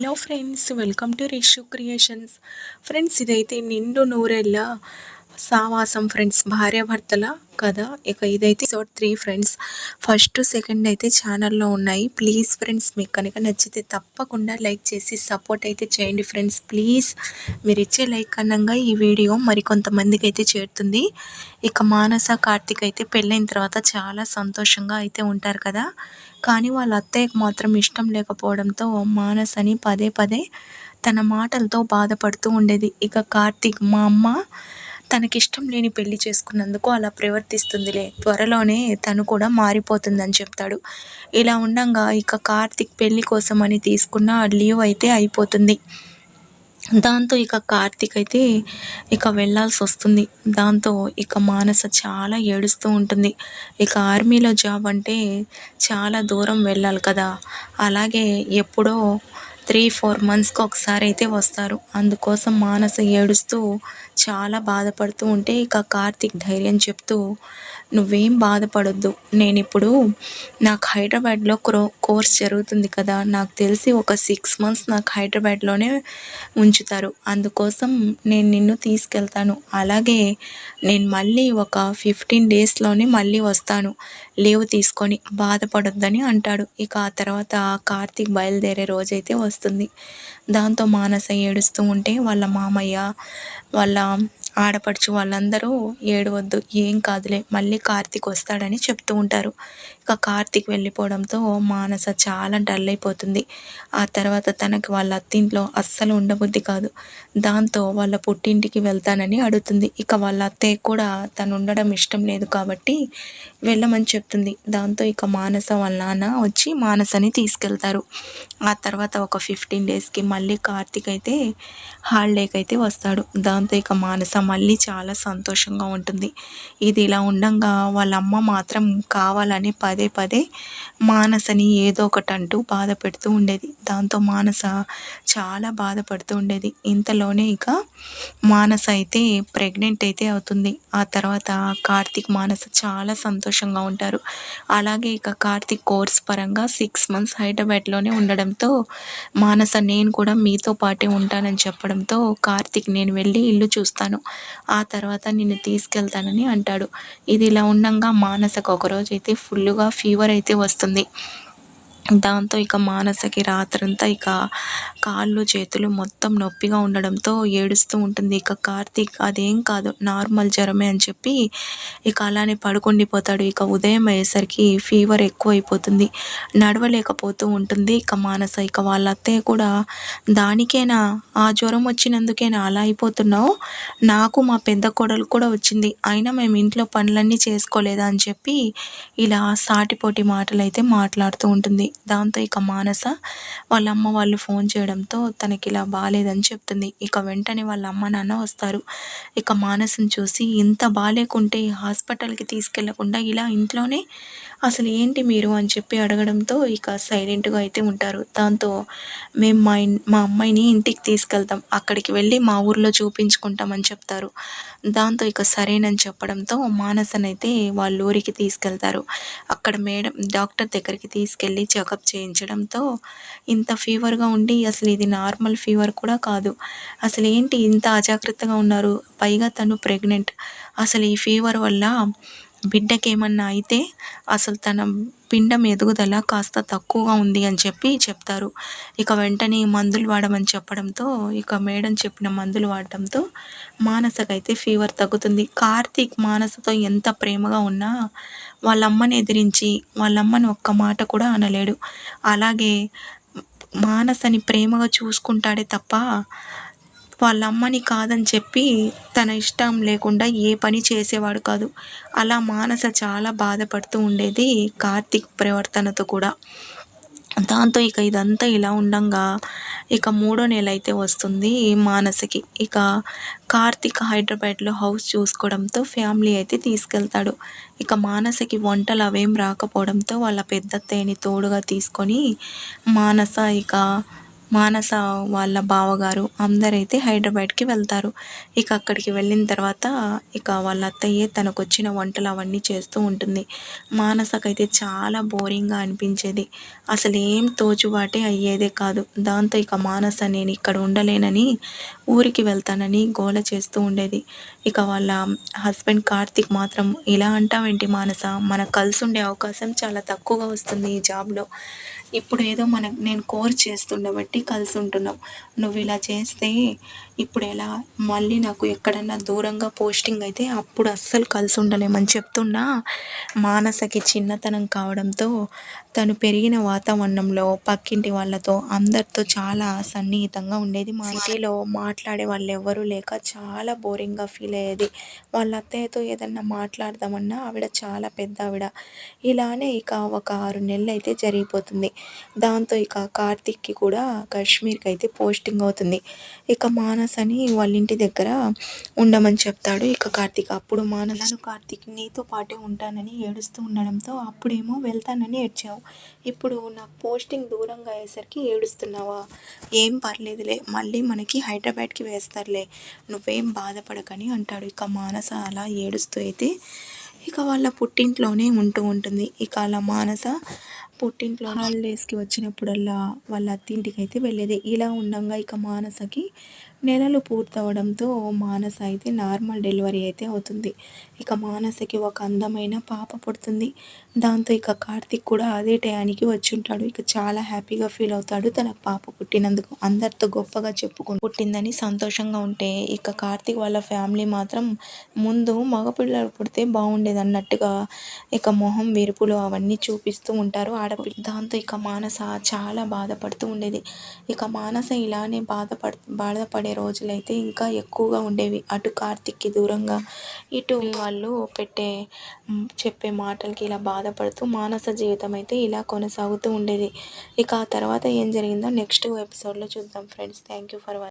Hello friends, welcome to Rishu creations. Friends, ఇదైతే నిండు నూరేళ్ళ సావాసం ఫ్రెండ్స్, భార్యాభర్తల కదా. ఇక ఇదైతే ఎపిసోడ్ 3 ఫ్రెండ్స్. ఫస్ట్ సెకండ్ అయితే ఛానల్లో ఉన్నాయి. ప్లీజ్ ఫ్రెండ్స్, మీకు కనుక నచ్చితే తప్పకుండా లైక్ చేసి సపోర్ట్ అయితే చేయండి ఫ్రెండ్స్. ప్లీజ్ మీరు ఇచ్చే లైక్ కారణంగా ఈ వీడియో మరికొంతమందికి అయితే చేరుతుంది. ఇక మానస కార్తిక్ అయితే పెళ్ళైన తర్వాత చాలా సంతోషంగా అయితే ఉంటారు కదా. కానీ వాళ్ళ అత్తయ్యకు మాత్రం ఇష్టం లేకపోవడంతో మానసని పదే పదే తన మాటలతో బాధపడుతూ ఉండేది. ఇక కార్తీక్, మా అమ్మ తనకిష్టం లేని పెళ్లి చేసుకున్నందుకు అలా ప్రవర్తిస్తుందిలే, త్వరలోనే తను కూడా మారిపోతుందని చెప్తాడు. ఇలా ఉండంగా ఇక కార్తీక్ పెళ్లి కోసమని తీసుకున్న లీవ్ అయితే అయిపోతుంది. దాంతో ఇక కార్తీక్ అయితే ఇక వెళ్ళాల్సి వస్తుంది. దాంతో ఇక మానస చాలా ఏడుస్తూ ఉంటుంది. ఇక ఆర్మీలో జాబ్ అంటే చాలా దూరం వెళ్ళాలి కదా. అలాగే ఎప్పుడో 3-4 మంత్స్కి ఒకసారి అయితే వస్తారు. అందుకోసం మానస ఏడుస్తూ చాలా బాధపడుతూ ఉంటే ఇక కార్తీక్ ధైర్యం చెప్తూ, నువ్వేం బాధపడొద్దు, నేను ఇప్పుడు నాకు హైదరాబాద్లో కోర్స్ జరుగుతుంది కదా, నాకు తెలిసి ఒక 6 మంత్స్ నాకు హైదరాబాద్లోనే ఉంచుతారు. అందుకోసం నేను నిన్ను తీసుకెళ్తాను. అలాగే నేను మళ్ళీ ఒక 15 డేస్లోనే మళ్ళీ వస్తాను లీవ్ తీసుకొని, బాధపడొద్దని అంటాడు. ఇక ఆ తర్వాత కార్తీక్ బయలుదేరే రోజైతే వస్తుంది. దాంతో మానస ఏడుస్తూ ఉంటే వాళ్ళ మామయ్య, వాళ్ళ ఆడపడుచు వాళ్ళందరూ ఏడవద్దు, ఏం కాదులే, మళ్ళీ కార్తీక్ వస్తాడని చెప్తూ ఉంటారు. ఇక కార్తీక్ వెళ్ళిపోవడంతో మానస చాలా డల్ అయిపోతుంది. ఆ తర్వాత తనకి వాళ్ళ అత్తింట్లో అస్సలు ఉండబుద్ధి కాదు. దాంతో వాళ్ళ పుట్టింటికి వెళ్తానని అడుగుతుంది. ఇక వాళ్ళ అత్తయ్య కూడా తను ఉండడం ఇష్టం లేదు కాబట్టి వెళ్ళమని చెప్తుంది. దాంతో ఇక మానస వాళ్ళ నాన్న వచ్చి మానసని తీసుకెళ్తారు. ఆ తర్వాత ఒక 15 డేస్కి మళ్ళీ కార్తీక్ అయితే హాలిడేకి అయితే వస్తాడు. దాంతో ఇక మానస మళ్ళీ చాలా సంతోషంగా ఉంటుంది. ఇది ఇలా ఉండంగా వాళ్ళ అమ్మ మాత్రం కావాలని పదే పదే మానసని ఏదో ఒకటి అంటూ బాధ పెడుతూ ఉండేది. దాంతో మానస చాలా బాధపడుతూ ఉండేది. ఇంతలోనే ఇక మానస అయితే ప్రెగ్నెంట్ అయితే అవుతుంది. ఆ తర్వాత కార్తీక్, మానస చాలా సంతోషంగా ఉంటారు. అలాగే ఇక కార్తీక్ కోర్స్ పరంగా 6 మంత్స్ హైదరాబాద్లోనే ఉండడంతో మానస, నేను కూడా మీతో పాటే ఉంటానని చెప్పడంతో కార్తీక్, నేను వెళ్ళి ఇల్లు చూస్తాను, ఆ తర్వాత నిన్ను తీసుకెళ్తానని అంటాడు. ఇది ఇలా ఉండంగా మానసకు ఒకరోజు అయితే ఫుల్గా ఫీవర్ అయితే వస్తుంది. దాంతో ఇక మానసకి రాత్రంతా ఇక కాళ్ళు చేతులు మొత్తం నొప్పిగా ఉండడంతో ఏడుస్తూ ఉంటుంది. ఇక కార్తీక్, అదేం కాదు, నార్మల్ జ్వరమే అని చెప్పి ఇక అలానే పడుకుండిపోతాడు. ఇక ఉదయం అయ్యేసరికి ఫీవర్ ఎక్కువైపోతుంది, నడవలేకపోతూ ఉంటుంది ఇక మానస. ఇక వాళ్ళ అత్తయ్య కూడా, దానికేనా, ఆ జ్వరం వచ్చినందుకేనా అలా అయిపోతున్నావు, నాకు మా పెద్ద కోడలు కూడా వచ్చింది, అయినా మేము ఇంట్లో పనులన్నీ చేసుకోలేదా అని చెప్పి ఇలా సాటిపోటి మాటలు అయితే మాట్లాడుతూ ఉంటుంది. దాంతో ఇక మానస వాళ్ళ అమ్మ వాళ్ళు ఫోన్ చేయడంతో తనకి ఇలా బాగాలేదని చెప్తుంది. ఇక వెంటనే వాళ్ళ అమ్మ నాన్న వస్తారు. ఇక మానసను చూసి, ఇంత బాగాలేకుంటే హాస్పిటల్కి తీసుకెళ్లకుండా ఇలా ఇంట్లోనే అసలు ఏంటి మీరు అని చెప్పి అడగడంతో ఇక సైలెంట్గా అయితే ఉంటారు. దాంతో మేము మా అమ్మాయిని ఇంటికి తీసుకెళ్తాం, అక్కడికి వెళ్ళి మా ఊర్లో చూపించుకుంటామని చెప్తారు. దాంతో ఇక సరేనని చెప్పడంతో మానసనైతే వాళ్ళ ఊరికి తీసుకెళ్తారు. అక్కడ మేడం డాక్టర్ దగ్గరికి తీసుకెళ్ళి చెకప్ చేయించడంతో, ఇంత ఫీవర్గా ఉండి అసలు ఇది నార్మల్ ఫీవర్ కూడా కాదు, అసలు ఏంటి ఇంత అజాగ్రత్తగా ఉన్నారు, పైగా తను ప్రెగ్నెంట్, అసలు ఈ ఫీవర్ వల్ల బిడ్డకేమన్నా అయితే అసలు తన పిండం ఎదుగుదల కాస్త తక్కువగా ఉంది అని చెప్పి చెప్తారు. ఇక వెంటనే మందులు వాడమని చెప్పడంతో ఇక మేడం చెప్పిన మందులు వాడటంతో మానసకైతే ఫీవర్ తగ్గుతుంది. కార్తీక్ మానసతో ఎంత ప్రేమగా ఉన్నా వాళ్ళమ్మని ఎదిరించి వాళ్ళమ్మని ఒక్క మాట కూడా అనలేడు. అలాగే మానసని ప్రేమగా చూసుకుంటాడే తప్ప వాళ్ళ అమ్మని కాదని చెప్పి తన ఇష్టం లేకుండా ఏ పని చేసేవాడు కాదు. అలా మానస చాలా బాధపడుతూ ఉండేది కార్తీక్ ప్రవర్తనతో కూడా. దాంతో ఇక ఇదంతా ఇలా ఉండంగా ఇక 3వ నెల అయితే వస్తుంది మానసకి. ఇక కార్తీక్ హైదరాబాద్లో హౌస్ చూసుకోవడంతో ఫ్యామిలీ అయితే తీసుకెళ్తాడు. ఇక మానసకి వంటలు అవేం రాకపోవడంతో వాళ్ళ పెద్దత్తయ్యని తోడుగా తీసుకొని మానస ఇక మానస వాళ్ళ బావగారు అందరైతే హైదరాబాద్కి వెళ్తారు. ఇక అక్కడికి వెళ్ళిన తర్వాత ఇక వాళ్ళ అత్తయ్యే తనకొచ్చిన వంటలు అవన్నీ చేస్తూ ఉంటుంది. మానసకైతే చాలా బోరింగ్గా అనిపించేది. అసలు ఏం తోచుబాటే అయ్యేదే కాదు. దాంతో ఇక మానస నేను ఇక్కడ ఉండలేనని ఊరికి వెళ్తానని గోల చేస్తూ ఉండేది. ఇక వాళ్ళ హస్బెండ్ కార్తీక్ మాత్రం ఇలా అంటావేంటి మానస, మనకు కలిసి ఉండే అవకాశం చాలా తక్కువగా వస్తుంది ఈ జాబ్లో. ఇప్పుడు ఏదో నేను కోర్స్ చేస్తుండబట్టి కలిసి ఉంటున్నాం. నువ్వు ఇలా చేస్తే ఇప్పుడు ఎలా, మళ్ళీ నాకు ఎక్కడన్నా దూరంగా పోస్టింగ్ అయితే అప్పుడు అస్సలు కలిసి ఉండలేమని చెప్తున్నా. మానసకి చిన్నతనం కావడంతో తను పెరిగిన వాతావరణంలో పక్కింటి వాళ్ళతో అందరితో చాలా సన్నిహితంగా ఉండేది. మా ఇంటిలో మాట్లాడే వాళ్ళు ఎవ్వరూ లేక చాలా బోరింగ్గా ఫీల్ అయ్యేది. వాళ్ళ అత్తయ్యతో ఏదన్నా మాట్లాడదామన్నా ఆవిడ చాలా పెద్ద ఆవిడ. ఇలానే ఇక ఒక 6 నెలలు అయితే జరిగిపోతుంది. దాంతో ఇక కార్తీక్‌కి కూడా కాశ్మీర్‌కి అయితే పోస్టింగ్ అవుతుంది. ఇక మానసని వాళ్ళ ఇంటి దగ్గర ఉండమని చెప్తాడు ఇక కార్తీక్. అప్పుడు మానసను కార్తీక్ నీతో పాటే ఉంటానని ఏడుస్తూ ఉండడంతో అప్పుడేమో వెళ్తానని ఏడ్చావు. ఇప్పుడు నాకు పోస్టింగ్ దూరంగా అయ్యేసరికి ఏడుస్తున్నావా? ఏం పర్లేదులే, మళ్ళీ మనకి హైదరాబాద్‌కి వేస్తారులే, నువ్వేం బాధపడకని అంటాడు. ఇక మానస అలా ఏడుస్తూ అయితే ఇక వాళ్ళ పుట్టింట్లోనే ఉంటూ ఉంటుంది. ఇక అలా మానస పుట్టింట్లో హాలిడేస్‌కి వచ్చినప్పుడల్లా వాళ్ళ అత్తింటికి అయితే వెళ్ళేది. ఇలా ఉండంగా ఇక మానసకి నెలలు పూర్తవడంతో మానస అయితే నార్మల్ డెలివరీ అయితే అవుతుంది. ఇక మానసకి ఒక అందమైన పాప పుడుతుంది. దాంతో ఇక కార్తీక్ కూడా అదే టయానికి వచ్చుంటాడు. ఇక చాలా హ్యాపీగా ఫీల్ అవుతాడు తనకు పాప పుట్టినందుకు. అందరితో గొప్పగా పుట్టిందని సంతోషంగా ఉంటే ఇక కార్తీక్ వాళ్ళ ఫ్యామిలీ మాత్రం ముందు మగపిల్లలు పుడితే బాగుండేదన్నట్టుగా ఇక మొహం విరుపులు అవన్నీ చూపిస్తూ ఉంటారు ఆడపిల్ల. దాంతో ఇక మానస చాలా బాధపడుతూ ఉండేది. ఇక మానస ఇలానే బాధపడే రోజులైతే ఇంకా ఎక్కువగా ఉండేవి. అటు కార్తీక్‌కి దూరంగా, ఇటు వాళ్ళు చెప్పే మాటలకి ఇలా బాధపడుతూ మానస జీవితం అయితే ఇలా కొనసాగుతూ ఉండేది. ఇక ఆ తర్వాత ఏం జరిగిందో నెక్స్ట్ ఎపిసోడ్‌లో చూద్దాం friends. Thank you for watching.